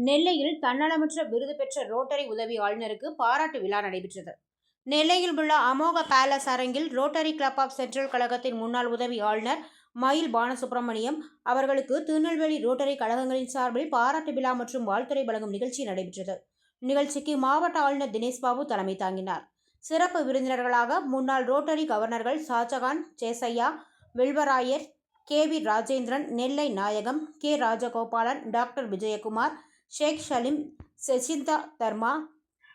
நெல்லையில் தன்னலமற்ற விருது பெற்ற ரோட்டரி உதவி ஆளுநருக்கு பாராட்டு விழா நடைபெற்றது. நெல்லையில் உள்ள அமோக பேலஸ் அரங்கில் ரோட்டரி கிளப் ஆஃப் சென்ட்ரல் கழகத்தின் முன்னாள் உதவி ஆளுநர் மயில் பாலசுப்ரமணியம் அவர்களுக்கு திருநெல்வேலி ரோட்டரி கழகங்களின் சார்பில் பாராட்டு விழா மற்றும் வாழ்த்துரை வழங்கும் நிகழ்ச்சி நடைபெற்றது. நிகழ்ச்சிக்கு மாவட்ட ஆளுநர் தினேஷ் பாபு தலைமை தாங்கினார். சிறப்பு விருந்தினர்களாக முன்னாள் ரோட்டரி கவர்னர்கள் ஷாஜகான், சேசையா, வில்வராயர், KV ராஜேந்திரன், நெல்லை நாயகம், K ராஜகோபாலன், டாக்டர் விஜயகுமார், ஷேக் ஷலீம், செசிந்தா தர்மா,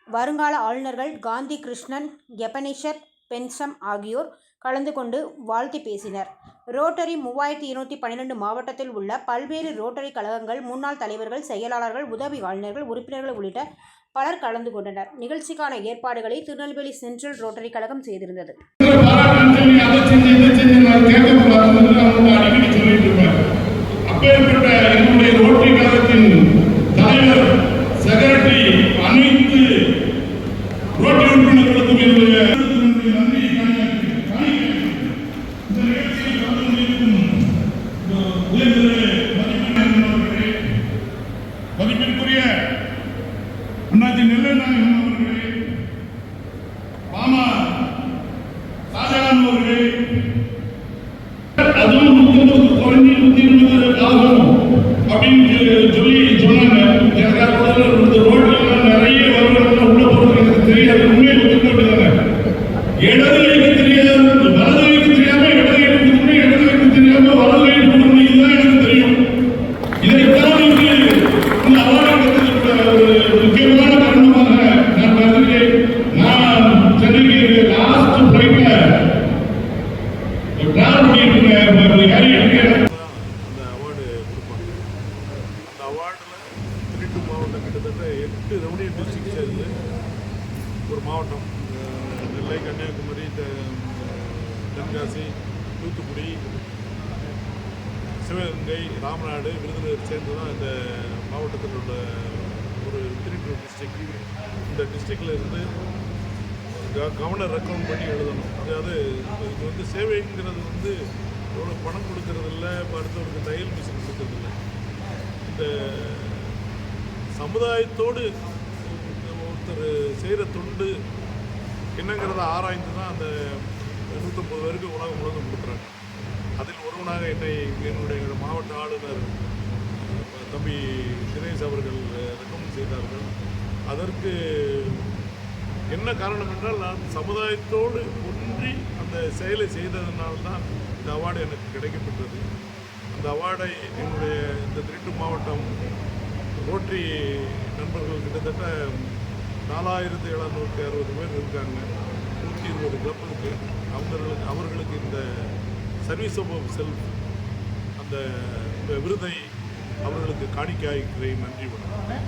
வருங்கால ஆளுநர்கள் காந்தி கிருஷ்ணன், எபனேஷர் பென்சம் ஆகியோர் கலந்து கொண்டு வாழ்த்தி பேசினர். ரோட்டரி 3212 மாவட்டத்தில் உள்ள பல்வேறு ரோட்டரி கழகங்கள் முன்னாள் தலைவர்கள், செயலாளர்கள், உதவி ஆளுநர்கள், உறுப்பினர்கள் உள்ளிட்ட பலர் கலந்து கொண்டனர். நிகழ்ச்சிக்கான ஏற்பாடுகளை திருநெல்வேலி சென்ட்ரல் ரோட்டரி கழகம் செய்திருந்தது. மதிப்பிற்குரிய அண்ணாச்சி நெல்லை நாயகம் அவர்களே, மாமா ஷாஜகான் அவர்களே, அதுவும் 120 ஆகும் அப்படின்னு சொல்லி சொன்னாங்க. எனக்கு ரோட்லாம் நிறைய வருவாங்க, உள்ள போறது எனக்கு தெரியாது. உண்மையை ஒத்துக்கொண்டுதாங்க. இடது கைக்கு தெரியாது, வலது கைக்கு தெரியாம இடது கைக்கு கொடுக்கணும், இடது கைக்கு தெரியாம வலது கைக்கு கொடுக்கணும். இதுதான் எனக்கு தெரியும். இதைத்தான் இந்த அவார்டு ஒரு முக்கியமான காரணமாக நான் வருகிறேன். நான் சென்னைக்கு லாஸ்ட் ஃபிளைட்ல டிராவல் பண்ணிட்டு இருக்கேன். அந்த அவார்டு கொடுப்பாங்க. அந்த அவார்டில் திருட்டு மாவட்டம் கிட்டத்தட்ட 8 ரெவன்யூ டிஸ்ட்ரிக்ட் சேர்ந்து ஒரு மாவட்டம். நெல்லை, கன்னியாகுமரி, தென்காசி, தூத்துக்குடி, சிவகங்கை, ராமநாடு, விருதுநகர் சேர்ந்து தான் இந்த மாவட்டத்தில் உள்ள ஒரு 32 டிஸ்ட்ரிக்ட். இந்த டிஸ்ட்ரிக்டில் இருந்து கவர்னர் ரெக்கமெண்ட் பண்ணி எழுதணும். அதாவது இது வந்து சேவைங்கிறது வந்து எவ்வளோ பணம் கொடுக்கறது இல்லை, அடுத்தவருக்கு தையல் மிஷின் கொடுக்கறது இல்லை. இந்த சமுதாயத்தோடு ஒருத்தர் செய்கிற தொண்டு என்னங்கிறத ஆராய்ந்து தான் அந்த 150 பேருக்கு உலகம் முழுவதும் கொடுக்குறாங்க. அதில் ஒருவனாக என்னுடைய மாவட்ட ஆளுநர் தம்பி தினேஷ் அவர்கள் ரெக்கமெண்ட் செய்தார்கள். அதற்கு என்ன காரணம் என்றால், நான் சமுதாயத்தோடு ஒன்றி அந்த செயலை செய்ததனால்தான் இந்த அவார்டு எனக்கு கிடைக்கப்பட்டது. அந்த அவார்டை என்னுடைய இந்த திருட்டு மாவட்டம் ரோட்டரி நண்பர்கள் கிட்டத்தட்ட 4760 பேர் இருக்காங்க. 120 கிளப்புக்கு அவர்களுக்கு இந்த சர்வீஸ் ஆஃப் செல்ஃப் அந்த விருதை அவர்களுக்கு காணிக்கையாகிறேன். நன்றி வணக்கம்.